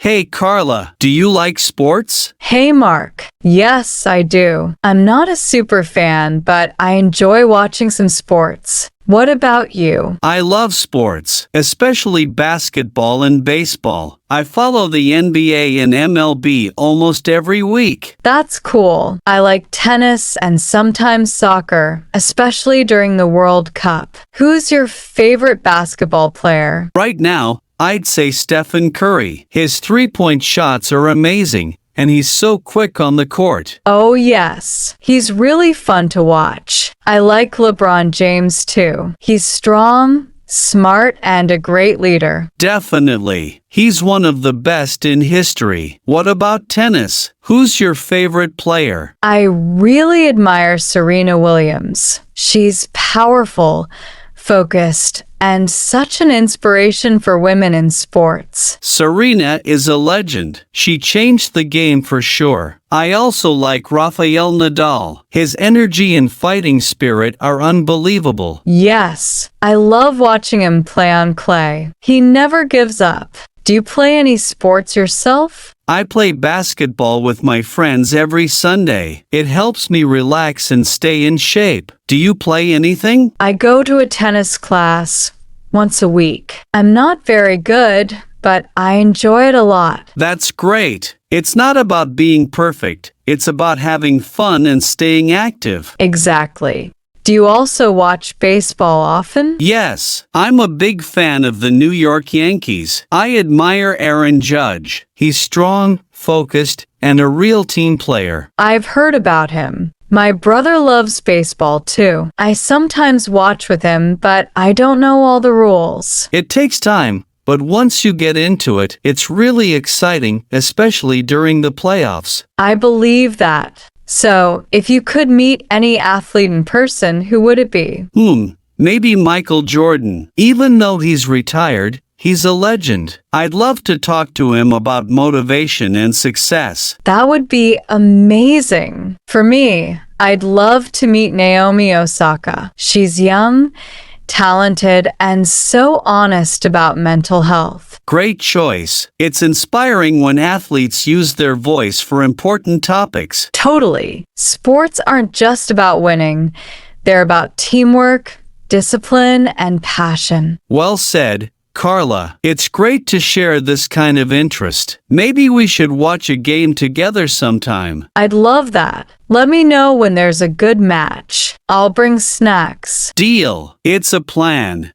Hey Carla, do you like sports? Hey Mark. Yes, I do. I'm not a super fan, but I enjoy watching some sports. What about you? I love sports, especially basketball and baseball. I follow the NBA and MLB almost every week. That's cool. I like tennis and sometimes soccer, especially during the World Cup. Who's your favorite basketball player? Right now, I'd say Stephen Curry. His three-point shots are amazing, and he's so quick on the court. Oh, yes. He's really fun to watch. I like LeBron James too. He's strong, smart, and a great leader. Definitely. He's one of the best in history. What about tennis? Who's your favorite player? I really admire Serena Williams. She's powerful, focused, and such an inspiration for women in sports. Serena is a legend. She changed the game for sure. I also like Rafael Nadal. His energy and fighting spirit are unbelievable. Yes, I love watching him play on clay. He never gives up. Do you play any sports yourself? I play basketball with my friends every Sunday. It helps me relax and stay in shape. Do you play anything? I go to a tennis class once a week. I'm not very good, but I enjoy it a lot. That's great. It's not about being perfect. It's about having fun and staying active. Exactly. Do you also watch baseball often? Yes, I'm a big fan of the New York Yankees. I admire Aaron Judge. He's strong, focused, and a real team player. I've heard about him. My brother loves baseball too. I sometimes watch with him, but I don't know all the rules. It takes time, but once you get into it, it's really exciting, especially during the playoffs. I believe that. So, if you could meet any athlete in person, who would it be? Maybe Michael Jordan. Even though he's retired, he's a legend. I'd love to talk to him about motivation and success. That would be amazing. For me, I'd love to meet Naomi Osaka. She's young, talented, and so honest about mental health. Great choice. It's inspiring when athletes use their voice for important topics. Totally. Sports aren't just about winning. They're about teamwork, discipline, and passion. Well said, Carla. It's great to share this kind of interest. Maybe we should watch a game together sometime. I'd love that. Let me know when there's a good match. I'll bring snacks. Deal. It's a plan.